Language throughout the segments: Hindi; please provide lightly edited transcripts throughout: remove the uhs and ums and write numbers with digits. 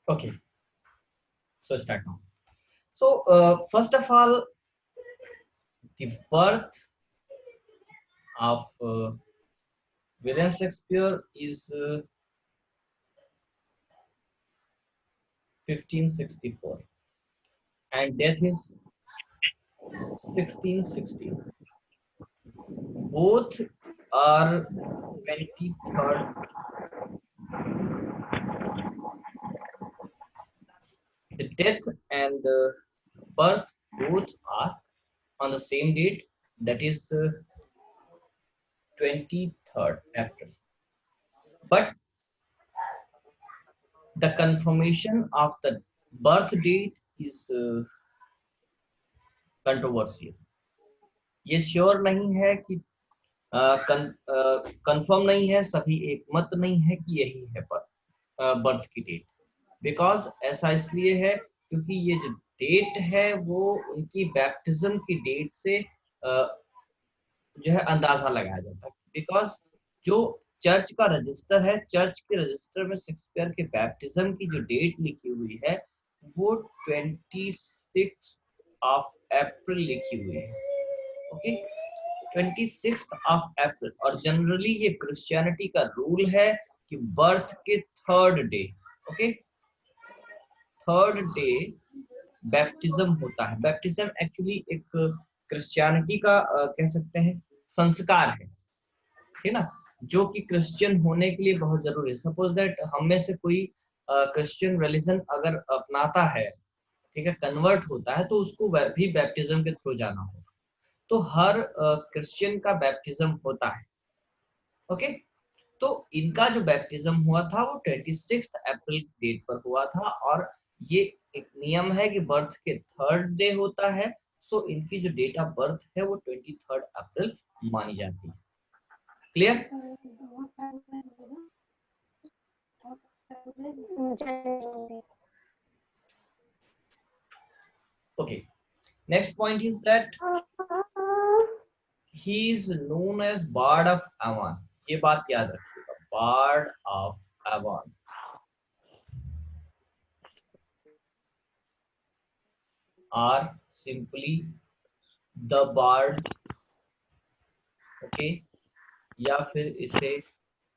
Okay, so start now. So first of all, the birth of William Shakespeare is 1564 and death is 1660. Both are 23rd. The death and the birth both are on the same date, that is 23rd April. But the confirmation of the birth date is controversial. ये श्योर नहीं है कि कंफर्म नहीं है, सभी एक मत नहीं है कि यही है बर्थ की डेट। बिकॉज ऐसा इसलिए है क्योंकि ये जो डेट है वो उनकी बैप्टिज्म की डेट से जो है अंदाजा लगाया जाता है। बिकॉज जो चर्च का रजिस्टर है, चर्च के रजिस्टर में शेक्सपियर के बैप्टिज्म की जो डेट लिखी हुई है वो 26 ऑफ अप्रैल लिखी हुई है। Okay, 26 of April. और जनरली ये क्रिश्चियनिटी का रूल है कि बर्थ के third day, okay, third day baptism होता है। बैप्टिज्म एक्चुअली एक क्रिश्चियनिटी का कह सकते हैं संस्कार है, ठीक ना, जो कि क्रिश्चियन होने के लिए बहुत जरूरी है। सपोज दैट हम में से कोई क्रिश्चियन रिलीजन अगर अपनाता है, ठीक है, कन्वर्ट होता है, तो उसको भी बैप्टिज्म के थ्रू जाना होगा। तो हर क्रिश्चियन का बैप्टिज्म होता है। ओके, तो इनका जो बैप्टिज्म हुआ था वो 26 अप्रैल डेट पर हुआ था। और ये एक नियम है कि बर्थ के थर्ड डे होता है। सो इनकी जो डेट ऑफ बर्थ है वो 23 अप्रैल मानी जाती है। Clear? Okay, next point is that he is known as Bard of Avon. ये बात याद रखिएगा, Bard of Avon. Or simply the Bard, okay, या फिर इसे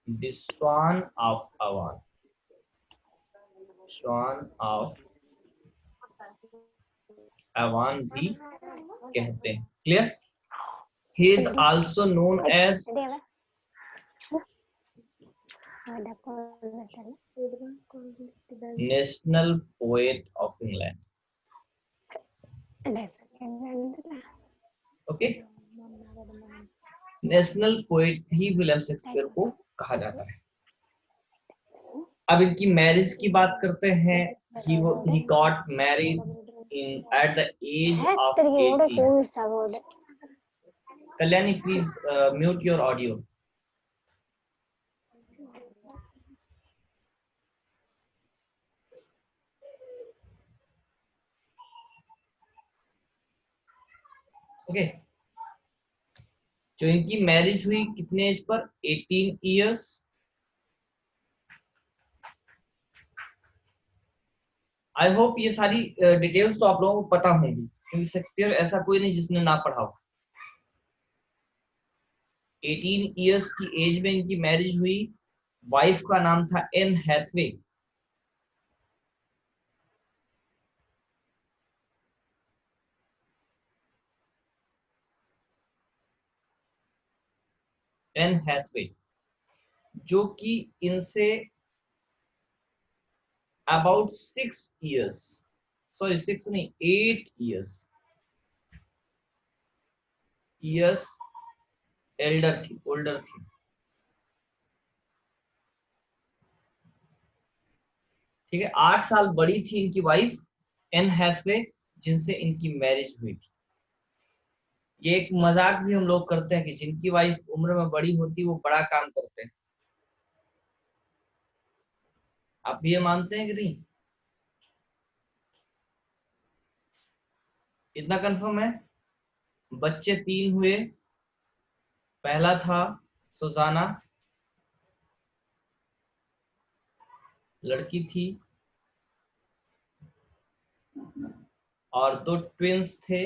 the Swan of Avon, Swan of Avon भी कहते हैं। Clear? He is also known as National Poet of England. Okay, national poet भी विलियम शेक्सपियर को कहा जाता है। अब इनकी मैरिज की बात करते हैं। he got married at the age of 18. Kalyani, please mute your audio. Okay, जो इनकी मैरिज हुई कितने as per? 18 years. I hope ये सारी डिटेल्स तो आप लोगों को पता होंगी, क्योंकि शेक्सपियर ऐसा कोई नहीं जिसने ना पढ़ा हो। 18 इयर्स की एज में इनकी मैरिज हुई। वाइफ का नाम था एन हैथवे। एन हैथवे, जो कि इनसे अबाउट 6 इयर्स, सॉरी 6 नहीं, 8 इयर्स ओल्डर थी। ठीक है, 8 साल बड़ी थी इनकी वाइफ एन हैथवे, जिनसे इनकी मैरिज हुई थी। ये एक मजाक भी हम लोग करते हैं कि जिनकी वाइफ उम्र में बड़ी होती वो बड़ा काम करते हैं। आप भी ये मानते हैं कि नहीं? इतना कंफर्म है? बच्चे 3 हुए। पहला था सुजाना, लड़की थी। और दो ट्विंस थे,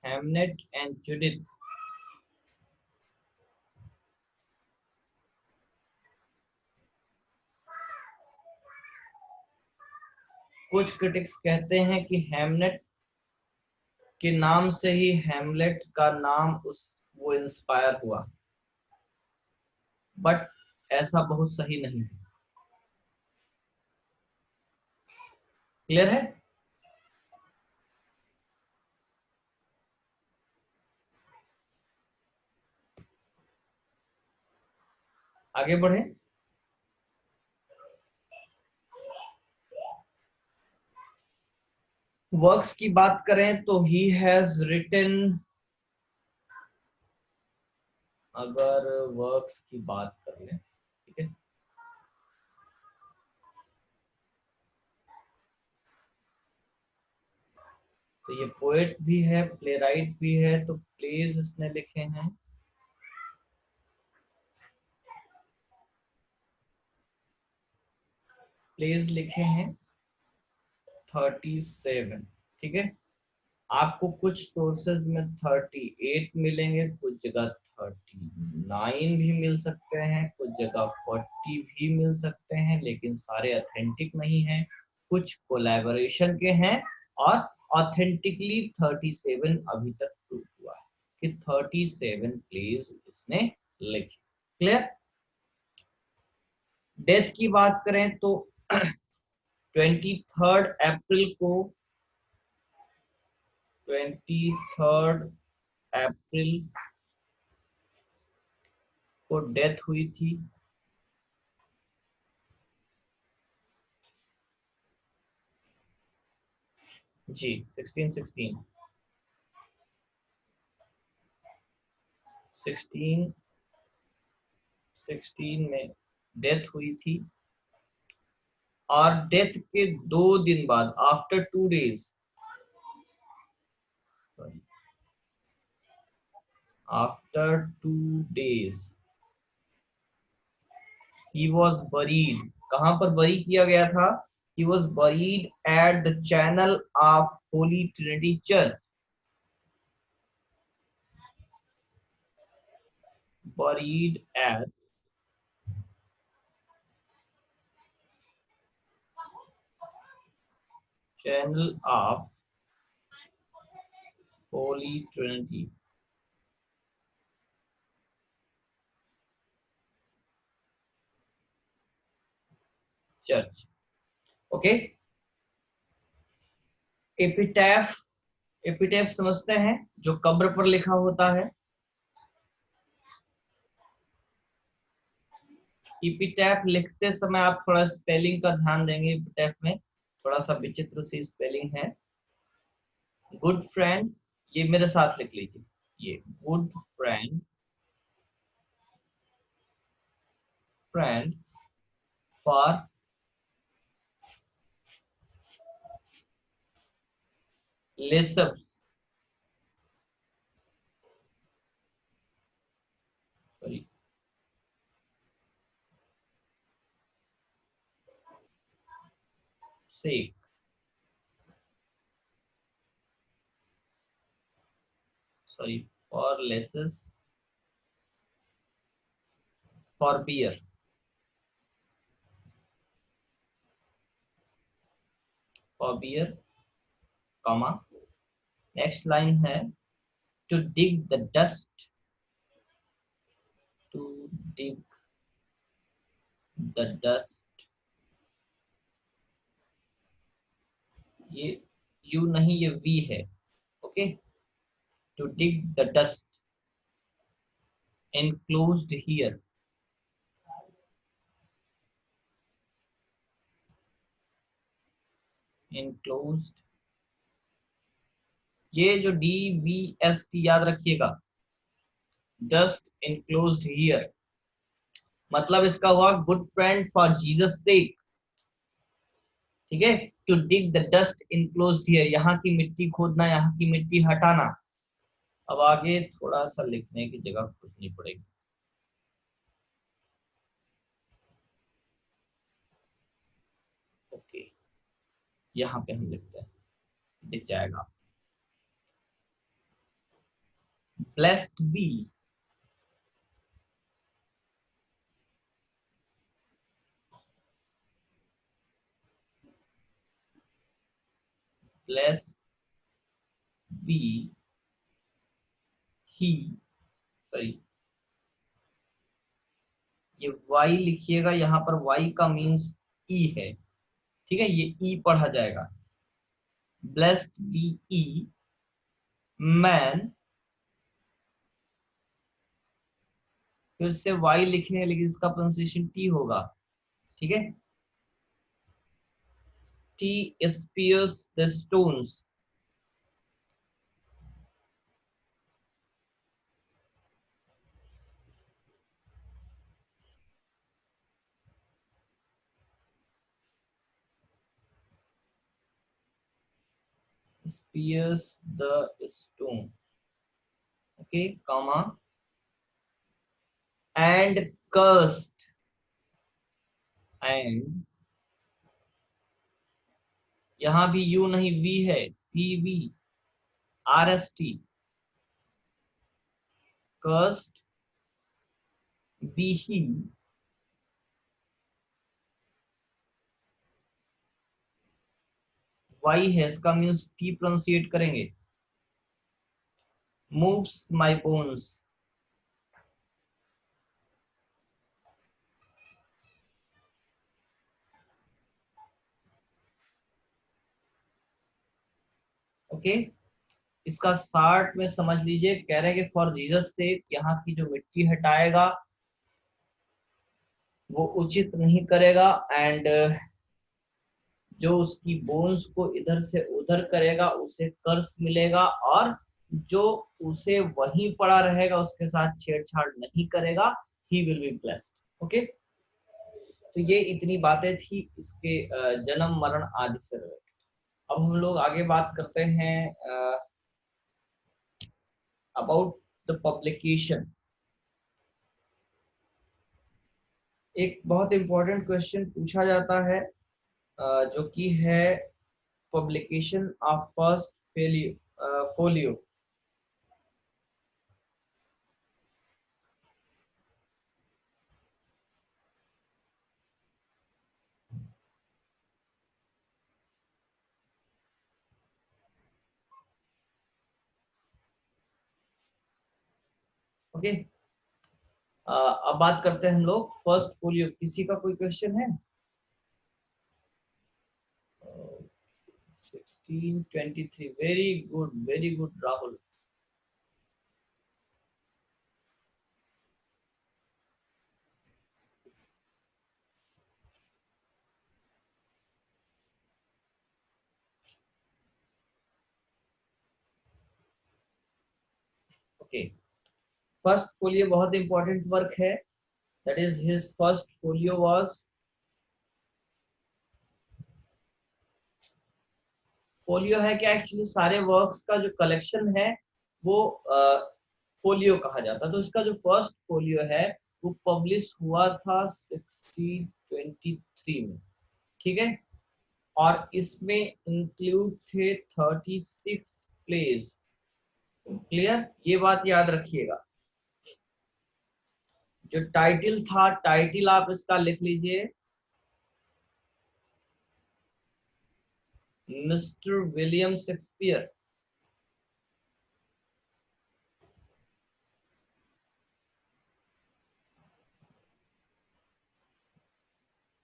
हेमनेट एंड जुडिथ। कुछ क्रिटिक्स कहते हैं कि हेमनेट के नाम से ही हेमलेट का नाम वो इंस्पायर हुआ, बट ऐसा बहुत सही नहीं है। क्लियर है? आगे बढ़े। वर्क्स की बात करें तो ही हैज रिटन, अगर वर्क्स की बात कर लें, ठीक है, तो ये पोएट भी है, प्लेराइट भी है, तो प्लेज इसने लिखे हैं, प्लेज लिखे हैं 37, ठीक है। आपको कुछ सोर्सेज में 38 मिलेंगे, कुछ जगह 39 भी मिल सकते हैं, कुछ जगह 40 भी मिल सकते हैं, लेकिन सारे ऑथेंटिक नहीं हैं। कुछ कोलैबोरेशन के हैं, और ऑथेंटिकली 37 अभी तक प्रूव हुआ है कि 37 प्लेज इसने लिखे। क्लियर? डेथ की बात करें तो 23 अप्रैल को, 23 अप्रैल को डेथ हुई थी। जी, 1616 में डेथ हुई थी, और डेथ के 2 दिन बाद, after 2 days, after 2 days he was buried. कहां पर बरी किया गया था? He was buried at the channel of Holy Trinity Church, buried at channel of Holy Trinity Church. Okay. Epitaph, epitaph समझते हैं, जो कब्र पर लिखा होता है। एपिटैफ लिखते समय आप थोड़ा स्पेलिंग का ध्यान देंगे, एपिटैफ में थोड़ा सा विचित्र सी स्पेलिंग है। गुड फ्रेंड, ये मेरे साथ लिख लीजिए, ये good friend, friend for lessors, sorry, sec, sorry, for lessors, for beer, for beer, comma, next line है to dig the dust, to dig the dust, ये यू नहीं, ये वी है, okay. To dig the dust enclosed here, enclosed, ये जो डी वी एस टी याद रखिएगा, डस्ट enclosed here, मतलब इसका हुआ good friend for Jesus sake, ठीक है। To dig the dust enclosed here, यहाँ की मिट्टी खोदना, यहाँ की मिट्टी हटाना। अब आगे थोड़ा सा लिखने की जगह खोजनी पड़ेगी। यहाँ पे हम लिखते हैं, दिख जाएगा। ब्लेस्ड बी, ब्लेस्ड बी ही, सॉरी ये y लिखिएगा, यहाँ पर y का मीन्स ई है, ठीक है, ये ई पढ़ा जाएगा। ब्लेस्ड बी ई मैन, फिर से y लिखेंगे लेकिन इसका प्रोनाउंसिएशन टी होगा, ठीक है। T spears the stones, spears the stone, okay, comma, and cursed, and यहाँ भी यू नहीं वी है, C V R S T, cursed be he, Y है, इसका मीन्स टी प्रोनाउंसिएट करेंगे। moves my bones, okay. इसका शार्ट में समझ लीजिए, कह रहे हैं कि फॉर जीसस से यहाँ की जो मिट्टी हटाएगा वो उचित नहीं करेगा, एंड जो उसकी बोन्स को इधर से उधर करेगा उसे कर्स मिलेगा, और जो उसे वहीं पड़ा रहेगा उसके साथ छेड़छाड़ नहीं करेगा, he will be blessed, okay. तो ये इतनी बातें थी इसके जन्म मरण आदि से related। अब हम लोग आगे बात करते हैं अबाउट द पब्लिकेशन। एक बहुत इंपॉर्टेंट क्वेश्चन पूछा जाता है जो कि है publication of first folio. Okay, अब बात करते हैं हम लोग फर्स्ट फोलियो। किसी का कोई क्वेश्चन है? 1623, very good Rahul. Okay, first folio बहुत इंपॉर्टेंट वर्क है, that is his first folio was, folio है क्या एक्चुअली सारे वर्क्स का जो कलेक्शन है वो फोलियो कहा जाता है। तो इसका जो फर्स्ट फोलियो है वो पब्लिश हुआ था 1623 में, ठीक है, और इसमें इंक्लूड थे 36 प्लेज। क्लियर, ये बात याद रखिएगा। जो टाइटल था, टाइटल आप इसका लिख लीजिए, mister William Shakespeare.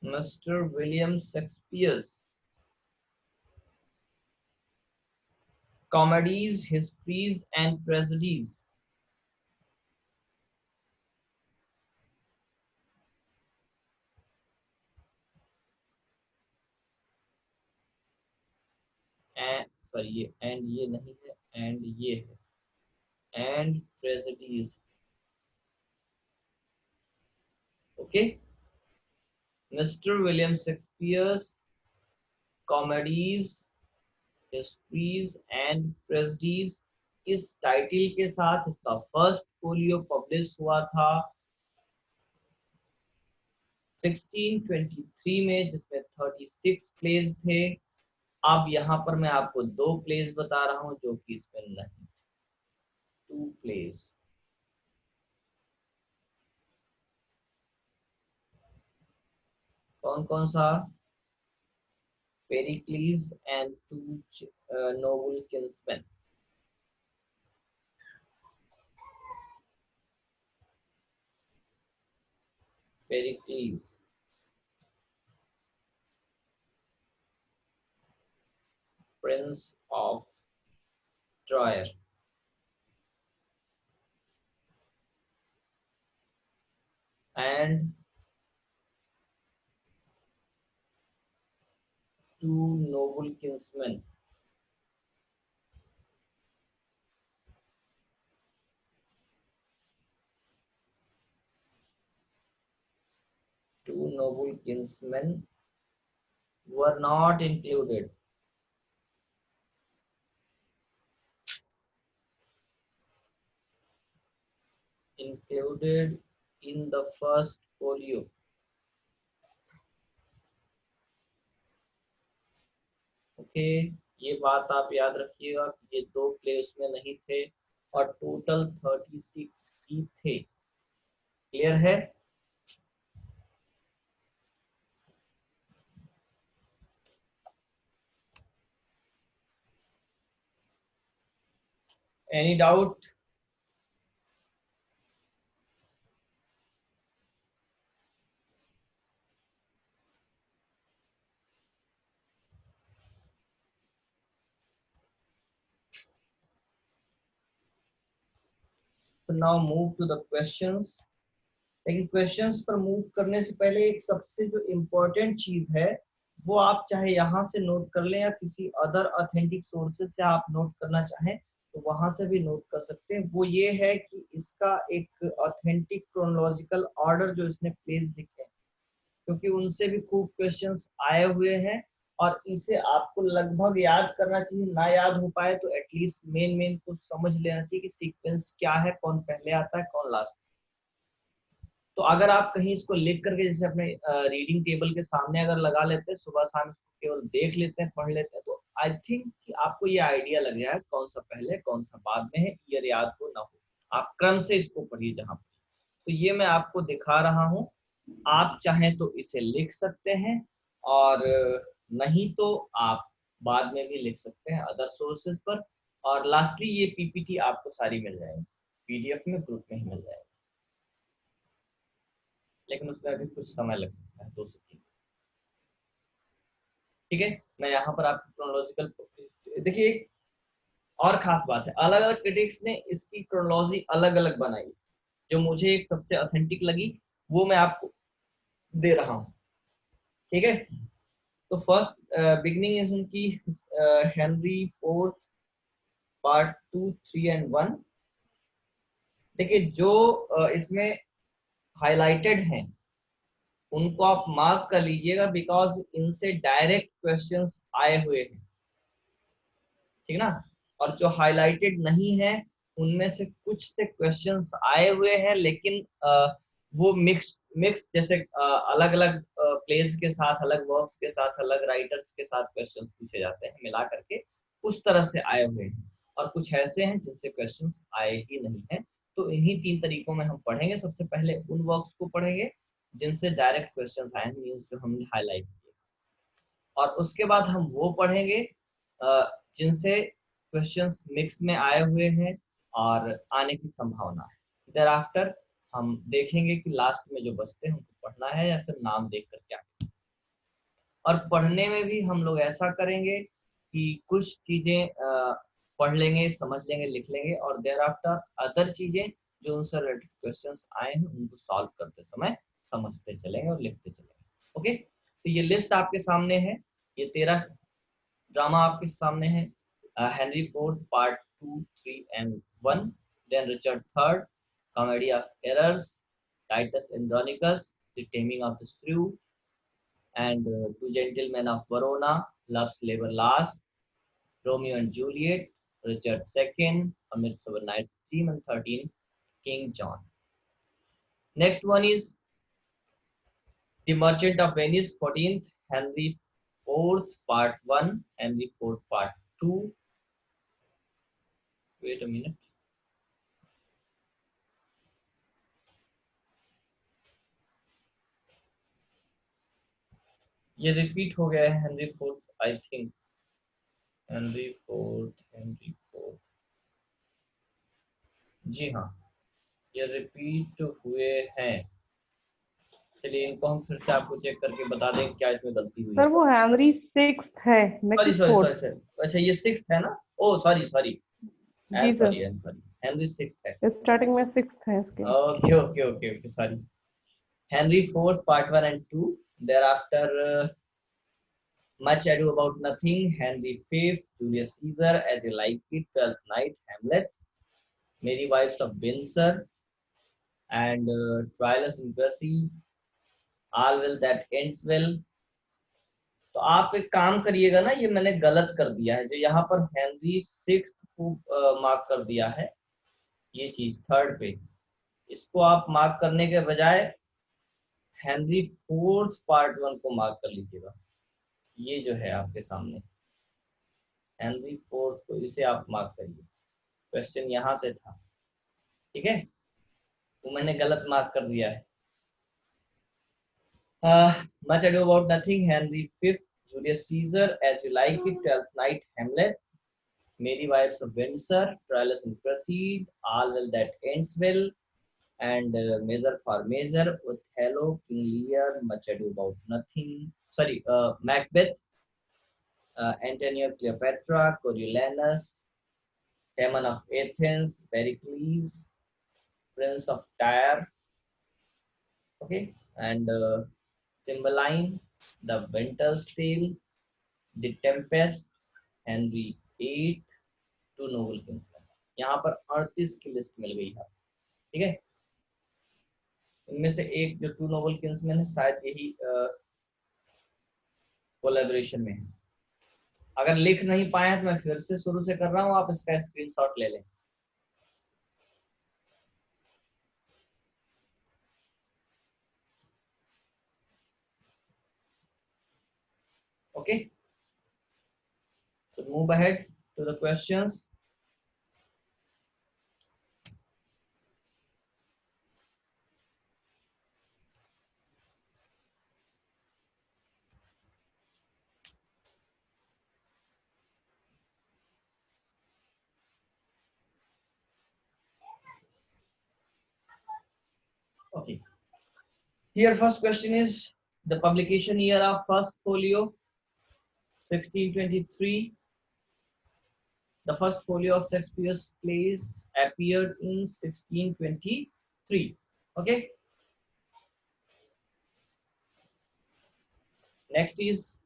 Mister William Shakespeare's comedies, histories and tragedies. And sorry, ये एंड ये नहीं है, एंड ये है, and tragedies, okay. Mister William Shakespeare's comedies, histories and tragedies, इस टाइटल के साथ इसका फर्स्ट फोलियो पब्लिश हुआ था 1623 में, जिसमें 36 प्लेज थे। अब यहाँ पर मैं आपको दो प्लेस बता रहा हूँ जो कि इसमें नहीं, टू प्लेस। कौन कौन सा? Pericles and two noble kinsmen. Pericles, prince of Tyre, and two noble kinsmen. Two noble kinsmen were not included in the first folio। Okay, ये बात आप याद रखिएगा कि ये दो प्ले उसमें नहीं थे और टोटल 36 ही थे। क्लियर है? Any doubt? तो now move to the questions. लेकिन क्वेश्चंस पर मूव करने से पहले एक सबसे जो इम्पोर्टेंट चीज है वो आप चाहे यहाँ से नोट कर लें या किसी अदर ऑथेंटिक सोर्सेज से आप नोट करना चाहें तो वहां से भी नोट कर सकते हैं। वो ये है कि इसका एक ऑथेंटिक क्रोनोलॉजिकल ऑर्डर जो इसने प्लेस लिखे हैं, क्योंकि उनसे भी खूब क्वेश्चंस आए हुए हैं और इसे आपको लगभग याद करना चाहिए। ना याद हो पाए तो एटलीस्ट मेन मेन कुछ समझ लेना चाहिए कि सीक्वेंस क्या है, कौन पहले आता है कौन लास्ट। तो अगर आप कहीं इसको लिख करके जैसे अपने रीडिंग टेबल के सामने अगर लगा लेते हैं, सुबह शाम इसको केवल देख लेते हैं, पढ़ लेते हैं, तो आई थिंक कि आपको ये आइडिया लग जाए कौन सा पहले कौन सा बाद में है, ईयर याद हो ना हो। आप क्रम से इसको पढ़िए जहां पर। तो ये मैं आपको दिखा रहा हूँ, आप चाहें तो इसे लिख सकते हैं और नहीं तो आप बाद में भी लिख सकते हैं अदर सोर्सेज पर। और लास्टली ये पीपीटी आपको सारी मिल जाएगी पीडीएफ में, ग्रुप में ही मिल जाएगी, लेकिन उसमें अभी कुछ समय लग सकता है, 2 से 3। ठीक है, मैं यहाँ पर आपको क्रोनोलॉजिकल देखिए एक और खास बात है, अलग अलग क्रिटिक्स ने इसकी क्रोनोलॉजी अलग अलग बनाई। जो मुझे एक सबसे ऑथेंटिक लगी वो मैं आपको दे रहा हूँ। ठीक है, तो फर्स्ट बिगनिंग है उनकी हेनरी फोर्थ पार्ट 2, 3 एंड 1। देखिए जो इसमें हाईलाइटेड हैं उनको आप मार्क कर लीजिएगा बिकॉज इनसे डायरेक्ट क्वेश्चंस आए हुए हैं। ठीक ना? और जो हाईलाइटेड नहीं है उनमें से कुछ से क्वेश्चंस आए हुए हैं, लेकिन वो मिक्स मिक्स जैसे अलग अलग प्लेस के साथ, अलग वर्क्स के साथ, अलग राइटर्स के साथ क्वेश्चंस पूछे जाते हैं मिला करके, उस तरह से आए हुए हैं। और कुछ ऐसे हैं जिनसे क्वेश्चंस आए ही नहीं हैं। तो इन्हीं 3 तरीकों में हम पढ़ेंगे। सबसे पहले उन वर्क्स को पढ़ेंगे जिनसे डायरेक्ट क्वेश्चंस आए हैं, मींस जो हमने हाईलाइट किए, और उसके बाद हम वो पढ़ेंगे जिनसे क्वेश्चंस मिक्स में आए हुए हैं और आने की संभावना है। देयर आफ्टर हम देखेंगे कि लास्ट में जो बचते हैं उनको पढ़ना है या फिर नाम देख कर क्या। और पढ़ने में भी हम लोग ऐसा करेंगे कि कुछ चीजें पढ़ लेंगे, समझ लेंगे, लिख लेंगे, और देयर आफ्टर अदर चीजें जो उनसे रिलेटेड क्वेश्चंस आए हैं उनको सॉल्व करते समय समझते चलेंगे और लिखते चलेंगे। ओके, तो ये लिस्ट आपके सामने है, ये 13 ड्रामा आपके सामने है। Henry fourth part 2, 3 and 1, then Richard third comedy of errors, Titus Andronicus the taming of the shrew, and Two Gentlemen of Verona, Love's Labour Last, Romeo and Juliet, Richard II, A Midsummer Night's Dream, and 13, King John. Next one is The Merchant of Venice, 14th, Henry fourth part 1, Henry fourth part 2. Wait a minute. ये रिपीट हो गया है Henry fourth, I think Henry fourth, जी हाँ, ये रिपीट हुए हैं। चलिए इनको हम फिर से आपको चेक करके बता दें क्या इसमें गलती हुई सर है। वो हेनरी सिक्स्थ है, न सॉरी कि सॉरी सॉरी फोर्थ। सॉरी, अच्छा ये सिक्स्थ है ना? Oh sorry sorry, I am जी sorry, sir, I am sorry, Henry sixth है। स्टार्टिंग में सिक्स्थ है इसके। Okay okay okay okay, sorry. Henry fourth part 1 and 2. Thereafter, Much Ado About Nothing, Henry fifth, Julius Caesar, As You Like It, Twelfth Night, Hamlet, Mary Wives of Windsor, and Troilus and Cressy, All Will That Ends Well. तो आप एक काम करिएगा ना, ये मैंने गलत कर दिया है, जो यहाँ पर हेनरी सिक्स को मार्क कर दिया है, ये चीज थर्ड पे, इसको आप मार्क करने के बजाय हेनरी फोर्थ पार्ट 1 को मार्क कर लीजिएगा। ये जो है आपके सामने हेनरी फोर्थ को, इसे आप मार्क करिए। क्वेश्चन यहाँ से था, ठीक है, तो मैंने गलत मार्क कर दिया है। Much ado about nothing, Henry fifth, Julius Caesar, as you like it, twelfth night, Hamlet, merry wives of Windsor, trials and proceed, all will that ends well, and Measure for Measure, Othello, King Lear, Much Ado About Nothing, sorry, Macbeth, Antonio Cleopatra, Coriolanus, Timon of Athens, Pericles, Prince of Tyre, okay, and Cymbeline, The Winter's Tale, The Tempest, Henry VIII, two noble kinsmen. यहाँ पर 38 की लिस्ट मिल गई है, ठीक है। इनमें से एक जो टू नोबल किंग्समैन है, शायद यही कोलैबोरेशन में है। अगर लिख नहीं पाए तो मैं फिर से शुरू से कर रहा हूँ, आप इसका स्क्रीनशॉट ले लें। Okay, so move ahead to the questions. Okay, here first question is the publication year of first folio, 1623. The first folio of Shakespeare's plays appeared in 1623. Okay, next is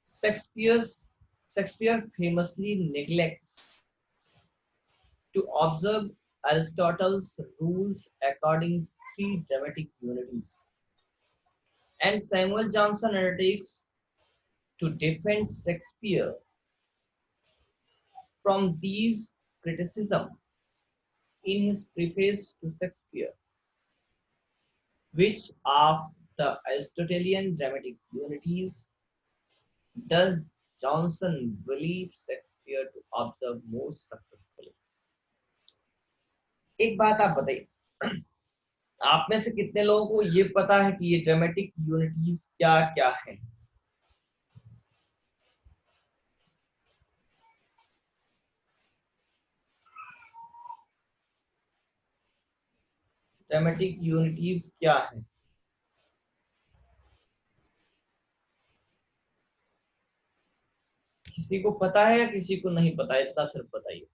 Shakespeare famously neglects to observe Aristotle's rules according three dramatic unities, and Samuel Johnson undertakes to defend Shakespeare from these criticisms in his preface to Shakespeare. Which of the Aristotelian dramatic unities does Johnson believe Shakespeare to observe most successfully? एक बात आप बताइए, आप में से कितने लोगों को ये पता है कि ये ड्रामेटिक यूनिटीज क्या क्या है? ड्रामेटिक यूनिटीज क्या है? किसी को पता है या किसी को नहीं पता है? इतना सिर्फ बताइए।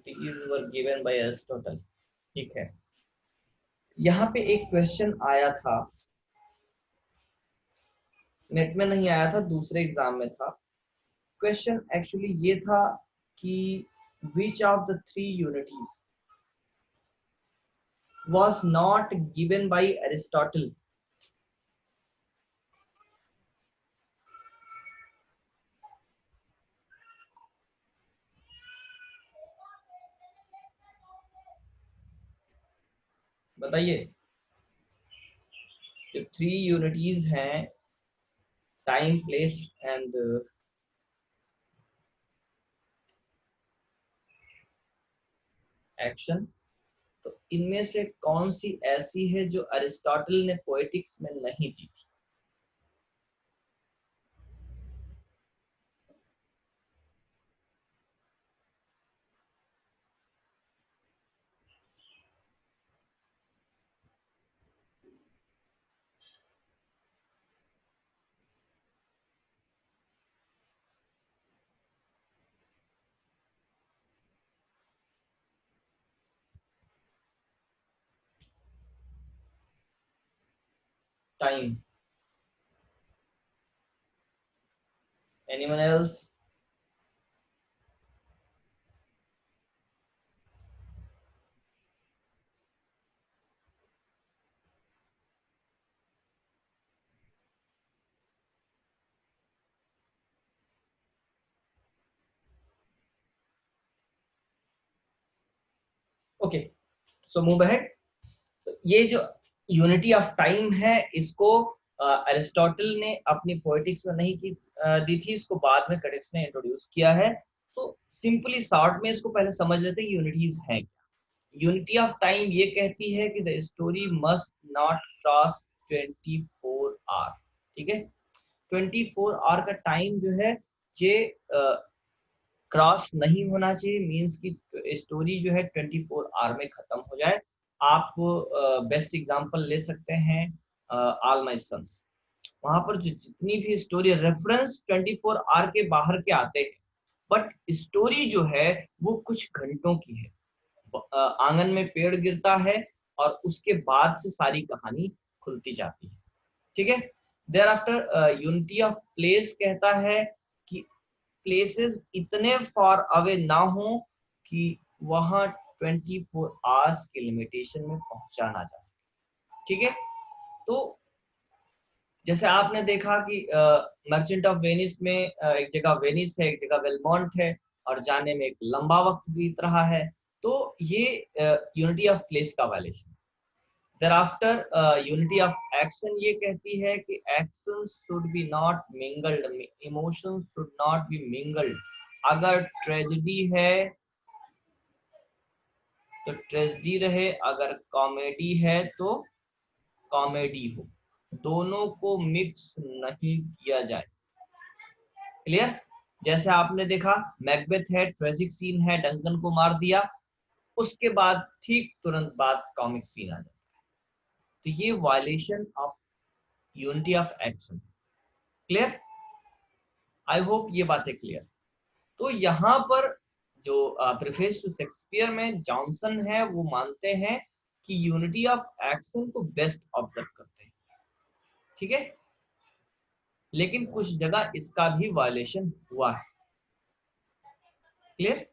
These were given by Aristotle, ठीक है। यहाँ पे एक क्वेश्चन आया था, नेट में नहीं आया था, दूसरे एग्जाम में था। क्वेश्चन एक्चुअली ये था कि which of the three unities was not given by Aristotle? बताइए, जो 3 यूनिटीज हैं, टाइम, प्लेस एंड एक्शन, तो इनमें से कौन सी ऐसी है जो अरिस्टोटल ने पोएटिक्स में नहीं दी थी? Time, anyone else? Okay, so move ahead. तो ये जो यूनिटी ऑफ टाइम है, इसको अरिस्टोटल ने अपनी पोएटिक्स में नहीं की दी थी, इसको बाद में क्रिटिक्स ने इंट्रोड्यूस किया है। तो सिंपली शॉर्ट में इसको पहले समझ लेते हैं यूनिटीज हैं क्या। यूनिटी ऑफ टाइम ये कहती है कि the story must not cross 24 hour. ठीक है, 24 आवर का टाइम जो है ये क्रॉस नहीं होना चाहिए, मींस की स्टोरी जो है 24 आवर में खत्म हो जाए। आप बेस्ट एग्जांपल ले सकते हैं ऑल माय सन्स। वहां पर जो जितनी भी स्टोरी रेफरेंस 24 आवर के बाहर के आते हैं, बट स्टोरी जो है वो कुछ घंटों की है। आंगन में पेड़ गिरता है और उसके बाद से सारी कहानी खुलती जाती है। ठीक है, thereafter unity of place कहता है कि प्लेसेस इतने फार अवे ना हो कि वहां 24 आवर्स के लिमिटेशन में पहुंचा ना जा सके। ठीक है, तो जैसे आपने देखा कि मर्चेंट ऑफ वेनिस में एक जगह वेनिस है, एक जगह वेलमोंट है, और जाने में एक लंबा वक्त बीत रहा है। तो ये यूनिटी ऑफ प्लेस का violation. thereafter unity of action ये कहती है कि actions should be not mingled, emotions should not be mingled। अगर ट्रेजेडी है तो ट्रेजेडी रहे, अगर कॉमेडी है तो कॉमेडी हो, दोनों को मिक्स नहीं किया जाए। क्लियर? जैसे आपने देखा मैकबेथ है, ट्रेजिक सीन है, डंकन को मार दिया, उसके बाद ठीक तुरंत बाद कॉमिक सीन आ जाता है। तो ये violation of unity of action. Clear? I hope ये बातें क्लियर। तो यहाँ पर जो प्रीफेस टू शेक्सपियर में जॉनसन है, वो मानते हैं कि यूनिटी ऑफ एक्शन को बेस्ट ऑब्जर्व करते हैं। ठीक है, लेकिन कुछ जगह इसका भी वायलेशन हुआ है। क्लियर?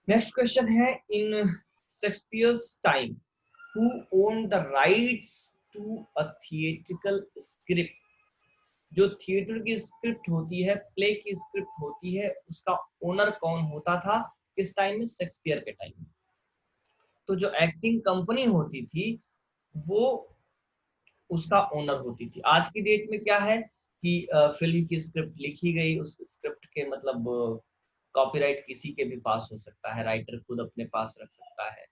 नेक्स्ट क्वेश्चन है, in Shakespeare's time who own the rights to a theatrical script. जो थिएटर की स्क्रिप्ट होती है, प्ले की स्क्रिप्ट होती है, उसका ओनर कौन होता था किस टाइम में? शेक्सपियर के टाइम में। तो जो एक्टिंग कंपनी होती थी वो उसका ओनर होती थी। आज की डेट में क्या है कि फिल्म की स्क्रिप्ट लिखी गई, उस स्क्रिप्ट के मतलब कॉपीराइट किसी के भी पास हो सकता है, राइटर खुद अपने पास रख सकता है,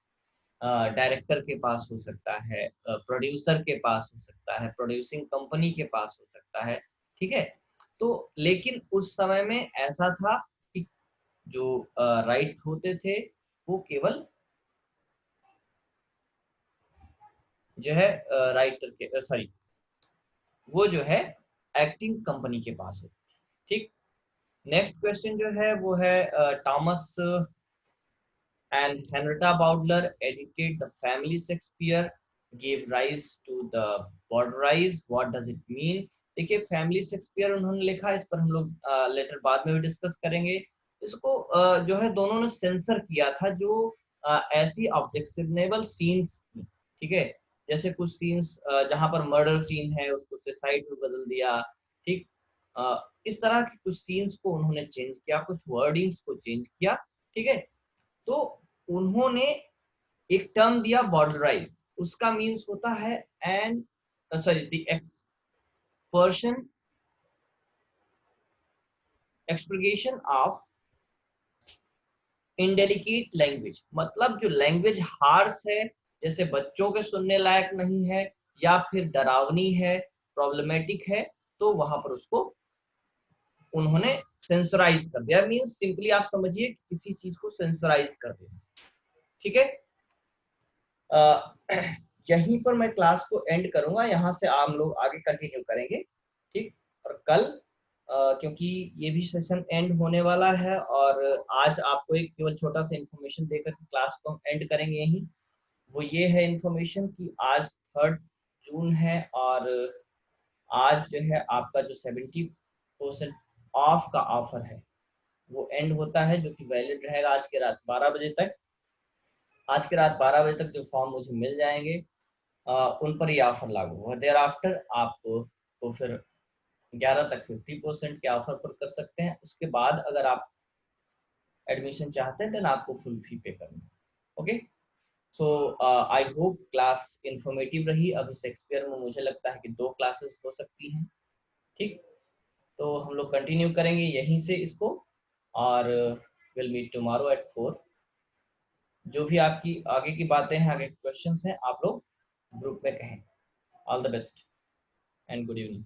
डायरेक्टर के पास हो सकता है, प्रोड्यूसर के पास हो सकता है, प्रोड्यूसिंग कंपनी के पास हो सकता है। ठीक है, तो लेकिन उस समय में ऐसा था कि जो राइट होते थे वो केवल जो है राइटर के, सॉरी, वो जो है एक्टिंग कंपनी के पास होती है। ठीक, नेक्स्ट क्वेश्चन जो है वो है Thomas and Henrietta Bowdler edited the family Shakespeare gave rise to the Bowdlerise। What does it mean? देखिए, फैमिली शेक्सपियर उन्होंने लिखा, इस पर हम लोग लेटर बाद में भी डिस्कस करेंगे। इसको जो है दोनों ने सेंसर किया था जो ऐसी ऑब्जेक्शनेबल सीन्स थी। ठीक है, जैसे कुछ सीन्स जहां पर मर्डर सीन है उसको सुसाइड में बदल दिया। ठीक, इस तरह के कुछ सीन्स को उन्होंने चेंज किया, कुछ वर्डिंग्स को चेंज किया। ठीक है, तो उन्होंने एक टर्म दिया बॉर्डराइज, उसका मीन्स होता है an sorry the expression explication of indelicate language, मतलब जो लैंग्वेज हार्श है, जैसे बच्चों के सुनने लायक नहीं है या फिर डरावनी है, प्रॉब्लमेटिक है, तो वहां पर उसको उन्होंने सेंसराइज कर दिया। मींस सिंपली आप समझिए कि किसी चीज को सेंसराइज कर दिया। ठीक है, यहीं पर मैं क्लास को एंड करूंगा, यहाँ से हम लोग आगे कंटिन्यू करेंगे। ठीक, और कल क्योंकि ये भी सेशन एंड होने वाला है और आज आपको एक केवल छोटा सा इंफॉर्मेशन देकर क्लास को हम एंड करेंगे यहीं। वो ये है इंफॉर्मेशन कि आज 3 जून है और आज जो है आपका जो 70% ऑफ का ऑफर है वो एंड होता है, जो कि वैलिड रहेगा आज के रात 12 बजे तक। आज के रात 12 बजे तक जो फॉर्म मुझे मिल जाएंगे उन पर ये ऑफर लागू होगा। देयर आफ्टर आपको तो फिर 11 तक 50% के ऑफर पर कर सकते हैं। उसके बाद अगर आप एडमिशन चाहते हैं देन आपको फुल फी पे करना है। Okay, so I hope class informative रही। अभी शेक्सपियर में मुझे लगता है कि 2 क्लासेस हो सकती हैं। ठीक, तो हम लोग कंटिन्यू करेंगे यहीं से इसको और विल मीट टुमारो एट 4। जो भी आपकी आगे की बातें हैं, आगे क्वेश्चंस हैं, आप लोग ग्रुप में कहें। All the best and good evening.